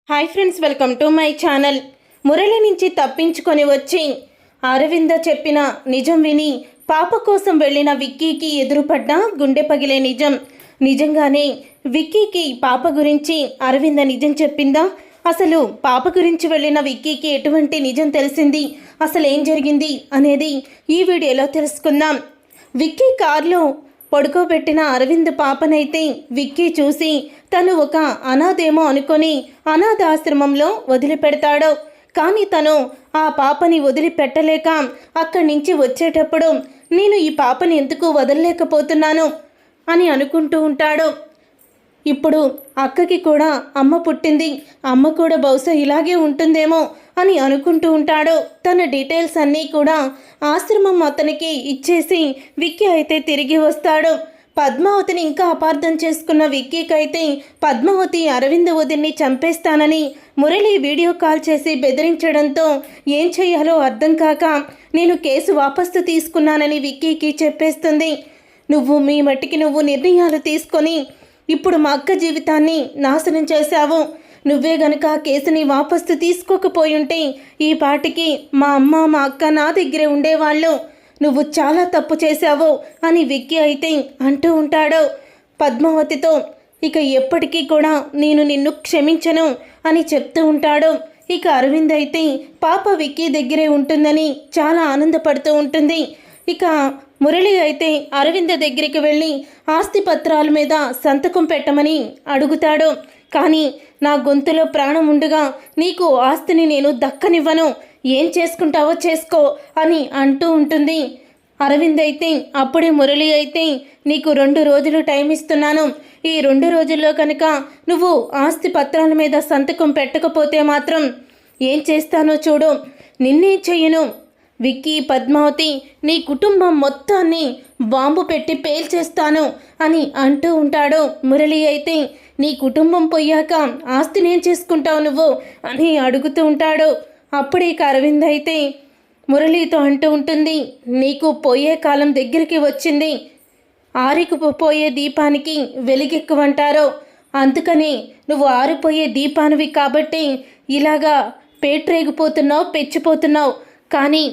Hi friends, welcome to my channel. Murali నుంచి తప్పించుకొని వచ్చి అరవింద చెప్పిన నిజం విని పాప కోసం వెళ్ళిన విక్కీకి ఎదురుపడ్డ గుండె పగిలే నిజం. నిజంగానే విక్కీకి పాప గురించి అరవింద నిజం చెప్పిందా? అసలు పాప గురించి వెళ్ళిన విక్కీకి ఎటువంటి నిజం తెలిసింది, అసలు ఏం జరిగింది అనేది ఈ వీడియోలో తెలుసుకుందాం. విక్కీ కారులో పడుకోబెట్టిన అరవింద్ పాపనైతే విక్కీ చూసి తను ఒక అనాథేమో అనుకొని అనాథాశ్రమంలో వదిలిపెడతాడు. కానీ తను ఆ పాపని వదిలిపెట్టలేక అక్కడి నుంచి వచ్చేటప్పుడు నేను ఈ పాపని ఎందుకు వదలలేకపోతున్నాను అని అనుకుంటూ ఉంటాడు. ఇప్పుడు అక్కకి కూడా అమ్మ పుట్టింది, అమ్మ కూడా బహుశా ఇలాగే ఉంటుందేమో అని అనుకుంటూ ఉంటాడు. తన డీటెయిల్స్ అన్నీ కూడా ఆశ్రమం అతనికి ఇచ్చేసి విక్కీ అయితే తిరిగి వస్తాడు. పద్మావతిని ఇంకా అపార్థం చేసుకున్న విక్కీకి అయితే పద్మావతి అరవింద్ వదిన్ని చంపేస్తానని మురళి వీడియో కాల్ చేసి బెదిరించడంతో ఏం చేయాలో అర్థం కాక నేను కేసు వాపసు తీసుకున్నానని విక్కీకి చెప్పేస్తుంది. మీ మట్టికి నువ్వు నిర్ణయాలు తీసుకొని ఇప్పుడు మా అక్క జీవితాన్ని నాశనం చేశావు. నువ్వే గనుక ఆ కేసుని వాపసు తీసుకోకపోయుంటే ఈ పాటికి మా అమ్మ మా అక్క నా దగ్గరే ఉండేవాళ్ళు. నువ్వు చాలా తప్పు చేశావు అని విక్కీ అయితే అంటూ ఉంటాడు పద్మావతితో. ఇక ఎప్పటికీ కూడా నేను నిన్ను క్షమించను అని చెప్తూ ఉంటాడు. ఇక అరవింద్ అయితే పాప విక్కీ దగ్గరే ఉంటుందని చాలా ఆనందపడుతూ ఉంటుంది. ఇక మురళి అయితే అరవింద దగ్గరికి వెళ్ళి ఆస్తి పత్రాల మీద సంతకం పెట్టమని అడుగుతాడు. కానీ నా గొంతులో ప్రాణం ఉండగా నీకు ఆస్తిని నేను దక్కనివ్వను, ఏం చేసుకుంటావో చేసుకో అని అంటూ ఉంటుంది. అరవింద్ అయితే అప్పుడే మురళి అయితే నీకు 2 రోజులు టైం ఇస్తున్నాను, ఈ 2 రోజుల్లో కనుక నువ్వు ఆస్తి పత్రాల మీద సంతకం పెట్టకపోతే మాత్రం ఏం చేస్తానో చూడు, నిన్నే చెయ్యను. విక్కీ, పద్మావతి, నీ కుటుంబం మొత్తాన్ని బాంబు పెట్టి పేల్చేస్తాను అని అంటూ ఉంటాడు. మురళి అయితే నీ కుటుంబం పోయాక ఆస్తినేం చేసుకుంటావు నువ్వు అని అడుగుతూ ఉంటాడు. అప్పుడే అరవింద్ అయితే మురళితో అంటూ ఉంటుంది, నీకు పోయే కాలం దగ్గరికి వచ్చింది, ఆరిపోయే దీపానికి వెలుగెక్కువంటారు, అందుకని నువ్వు ఆరిపోయే దీపానివి కాబట్టి ఇలాగా పేట్రేగిపోతున్నావు, పెచ్చిపోతున్నావు. కానీ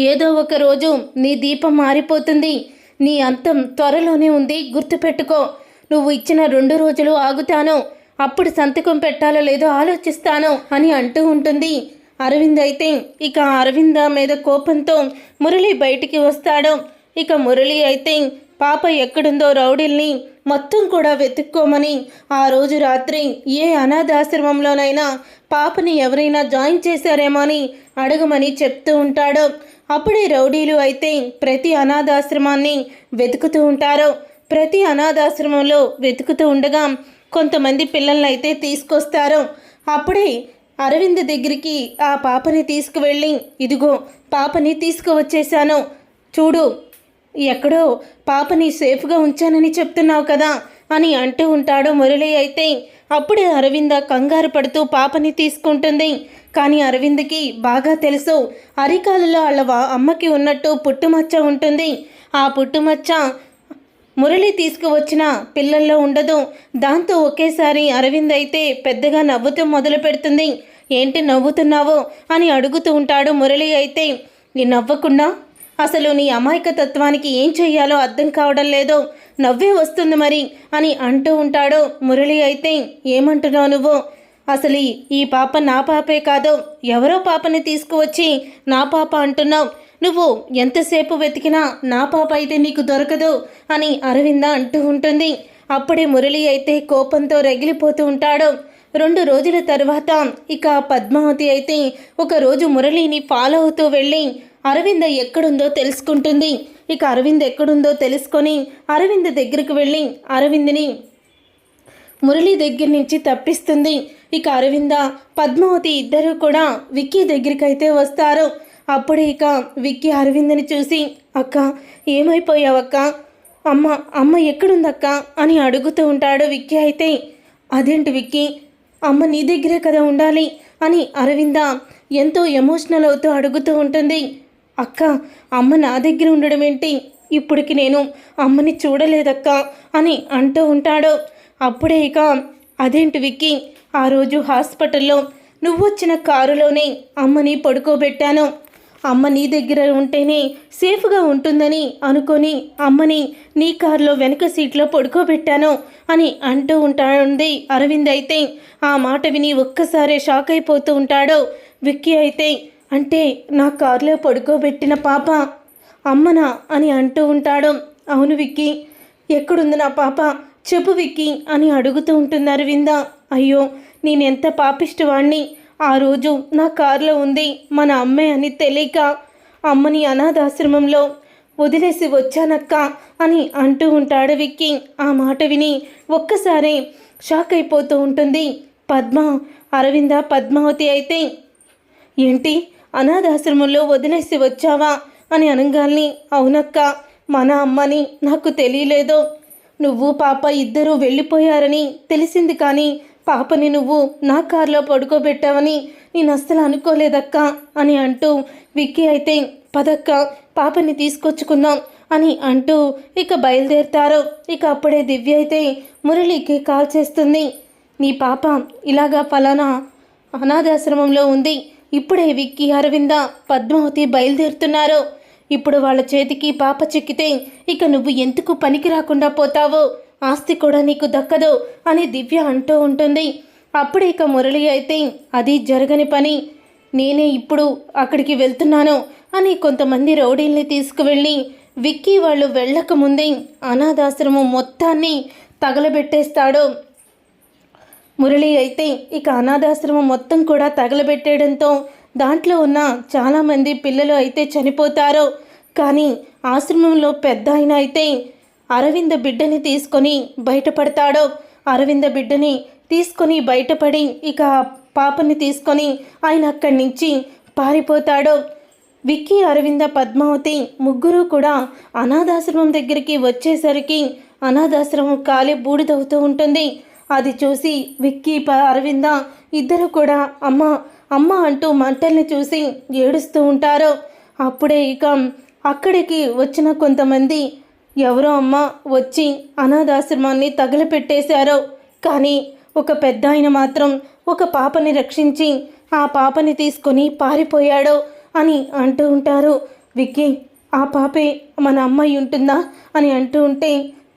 ఏదో ఒక రోజు నీ దీపం మారిపోతుంది, నీ అంతం త్వరలోనే ఉంది, గుర్తుపెట్టుకో. నువ్వు ఇచ్చిన 2 రోజులు ఆగుతాను, అప్పుడు సంతకం పెట్టాలో లేదో ఆలోచిస్తాను అని అంటూ ఉంటుంది. అరవింద్ అయితే ఇక అరవింద మీద కోపంతో మురళి బయటికి వస్తాడు. ఇక మురళి అయితే పాప ఎక్కడుందో రౌడీల్ని మొత్తం కూడా వెతుక్కోమని ఆ రోజు రాత్రి ఏ అనాథాశ్రమంలోనైనా పాపని ఎవరైనా జాయిన్ చేశారేమో అని అడగమని చెప్తూ ఉంటాడు. అప్పుడే రౌడీలు అయితే ప్రతి అనాథాశ్రమాన్ని వెతుకుతూ ఉంటారు. ప్రతి అనాథాశ్రమంలో వెతుకుతూ ఉండగా కొంతమంది పిల్లల్ని అయితే తీసుకొస్తారు. అప్పుడే అరవింద్ దగ్గరికి ఆ పాపని తీసుకువెళ్ళి, ఇదిగో పాపని తీసుకువచ్చేశాను చూడు, ఎక్కడో పాపని సేఫ్గా ఉంచానని చెప్తున్నావు కదా అని అంటూ ఉంటాడు మురళి అయితే. అప్పుడే అరవింద కంగారు పడుతూ పాపని తీసుకుంటుంది. కానీ అరవింద్కి బాగా తెలుసు అరికాలలో వాళ్ళ అమ్మకి ఉన్నట్టు పుట్టుమచ్చ ఉంటుంది. ఆ పుట్టుమచ్చ మురళి తీసుకువచ్చిన పిల్లల్లో ఉండదు. దాంతో ఒకేసారి అరవింద్ అయితే పెద్దగా నవ్వుతూ మొదలు పెడుతుంది. ఏంటి నవ్వుతున్నావు అని అడుగుతూ ఉంటాడు మురళి అయితే. నీ నవ్వకుండా అసలు నీ అమాయకతత్వానికి ఏం చెయ్యాలో అర్థం కావడం లేదు, నవ్వే వస్తుంది మరి అని అంటూ ఉంటాడు మురళి అయితే. ఏమంటున్నావు నువ్వు? అసలు ఈ పాప నా పాపే కాదు, ఎవరో పాపని తీసుకువచ్చి నా పాప అంటున్నావు. నువ్వు ఎంతసేపు వెతికినా నా పాప అయితే నీకు దొరకదు అని అరవింద అంటూ ఉంటుంది. అప్పుడే మురళి అయితే కోపంతో రగిలిపోతూ ఉంటాడు. 2 రోజుల తర్వాత ఇక పద్మావతి అయితే ఒకరోజు మురళిని ఫాలో అవుతూ వెళ్ళి అరవింద ఎక్కడుందో తెలుసుకుంటుంది. ఇక అరవింద్ ఎక్కడుందో తెలుసుకొని అరవింద్ దగ్గరికి వెళ్ళి అరవింద్ని మురళి దగ్గర నుంచి తప్పిస్తుంది. ఇక అరవింద, పద్మావతి ఇద్దరు కూడా విక్కీ దగ్గరికి అయితే వస్తారు. అప్పుడే ఇక విక్కీ అరవింద్ని చూసి, అక్క ఏమైపోయావక్క, అమ్మ ఎక్కడుందక్క అని అడుగుతూ ఉంటాడు. విక్కీ అయితే, అదేంటి విక్కీ, అమ్మ నీ దగ్గరే కదా ఉండాలి అని అరవింద ఎంతో ఎమోషనల్ అవుతూ అడుగుతూ ఉంటుంది. అక్క, అమ్మ నా దగ్గర ఉండడం ఏంటి, ఇప్పటికి నేను అమ్మని చూడలేదక్క అని అంటూ ఉంటాడు. అప్పుడే ఇక అదేంటి విక్కీ, ఆ రోజు హాస్పిటల్లో నువ్వు వచ్చిన కారులోనే అమ్మని పడుకోబెట్టాను. అమ్మ నీ దగ్గర ఉంటేనే సేఫ్గా ఉంటుందని అనుకొని అమ్మని నీ కారులో వెనక సీట్లో పడుకోబెట్టాను అని అంటూ ఉంటాడు అరవింద్. అయితే ఆ మాట విని ఒక్కసారే షాక్ అయిపోతూ ఉంటాడు విక్కీ. అయితే అంటే నా కారులో పడుకోబెట్టిన పాప అమ్మనా అని అంటూ ఉంటాడు. అవును విక్కీ, ఎక్కడుంది నా పాప, చెప్పు విక్కీ అని అడుగుతూ ఉంటుంది అరవింద. అయ్యో, నేనెంత పాపిష్టివాణ్ణి. ఆ రోజు నా కారులో ఉంది మన అమ్మే అని తెలియక అమ్మని అనాథాశ్రమంలో వదిలేసి వచ్చానక్క అని అంటూ ఉంటాడు విక్కీ. ఆ మాట విని ఒక్కసారి షాక్ అయిపోతూ ఉంటుంది పద్మ. అరవింద పద్మావతి అయితే ఏంటి అనాథాశ్రమంలో వదిలేసి వచ్చావా అని అనగాల్ని, అవునక్క, మన అమ్మని నాకు తెలియలేదు. నువ్వు పాప ఇద్దరూ వెళ్ళిపోయారని తెలిసింది, కానీ పాపని నువ్వు నా కారులో పడుకోబెట్టావని నేను అస్సలు అనుకోలేదక్క అని అంటూ విక్కీ అయితే పదక్క పాపని తీసుకొచ్చుకుందాం అని అంటూ ఇక బయలుదేరుతారు. ఇక అప్పుడే దివ్య అయితే మురళికి కాల్ చేస్తుంది. నీ పాప ఇలాగా ఫలానా అనాథాశ్రమంలో ఉంది, ఇప్పుడే విక్కీ, అరవింద, పద్మావతి బయలుదేరుతున్నారు. ఇప్పుడు వాళ్ళ చేతికి పాప చిక్కితే ఇక నువ్వు ఎందుకు పనికి రాకుండా పోతావో, ఆస్తి కూడా నీకు దక్కదు అని దివ్య అంటూ ఉంటుంది. అప్పుడే ఇక మురళి అయితే అది జరగని పని, నేనే ఇప్పుడు అక్కడికి వెళ్తున్నాను అని కొంతమంది రౌడీల్ని తీసుకువెళ్ళి విక్కీ వాళ్ళు వెళ్ళక ముందే అనాథాశ్రమం మొత్తాన్ని తగలబెట్టేస్తాడు మురళి. అయితే ఇక అనాథాశ్రమం మొత్తం కూడా తగలబెట్టేయడంతో దాంట్లో ఉన్న చాలామంది పిల్లలు అయితే చనిపోతారు. కానీ ఆశ్రమంలో పెద్ద ఆయన అయితే అరవింద బిడ్డని తీసుకొని బయటపడతాడు. అరవింద బిడ్డని తీసుకొని బయటపడి ఇక పాపని తీసుకొని ఆయన అక్కడి నుంచి పారిపోతాడు. విక్కీ, అరవింద, పద్మావతి ముగ్గురు కూడా అనాథాశ్రమం దగ్గరికి వచ్చేసరికి అనాథాశ్రమం కాలి బూడిదవుతూ ఉంటుంది. అది చూసి విక్కీ, అరవింద ఇద్దరు కూడా అమ్మ అమ్మ అంటూ మంటల్ని చూసి ఏడుస్తూ ఉంటారు. అప్పుడే ఇక అక్కడికి వచ్చిన కొంతమంది ఎవరో అమ్మ వచ్చి అనాథాశ్రమాన్ని తగలపెట్టేశారు, కానీ ఒక పెద్ద ఆయన మాత్రం ఒక పాపని రక్షించి ఆ పాపని తీసుకొని పారిపోయాడు అని అంటూ ఉంటారు. విక్కీ, ఆ పాపే మన అమ్మ అయి ఉంటుందా అని అంటూ ఉంటే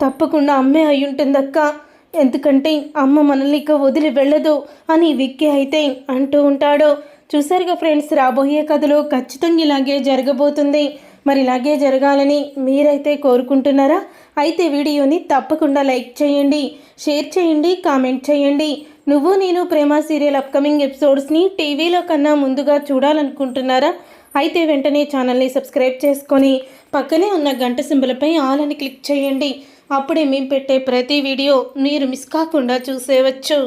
తప్పకుండా అమ్మే అయి ఉంటుందక్క, ఎందుకంటే అమ్మ మనల్ని ఇక వదిలి వెళ్ళదు అని విక్కీ అయితే అంటూ ఉంటాడు. చూసారుగా ఫ్రెండ్స్, రాబోయే కథలో ఖచ్చితంగా ఇలాగే జరగబోతుంది. మరి ఇలాగే జరగాలని మీరైతే కోరుకుంటున్నారా? అయితే వీడియోని తప్పకుండా లైక్ చేయండి, షేర్ చేయండి, కామెంట్ చేయండి. నువ్వు నేను ప్రేమ సీరియల్ అప్కమింగ్ ఎపిసోడ్స్ని టీవీలో కన్నా ముందుగా చూడాలనుకుంటున్నారా? అయితే వెంటనే ఛానల్ని సబ్స్క్రైబ్ చేసుకొని పక్కనే ఉన్న గంట సింబల్పై ఆల్ అని క్లిక్ చేయండి. అప్పుడే మేము పెట్టే ప్రతి వీడియో మీరు మిస్ కాకుండా చూసేవచ్చు.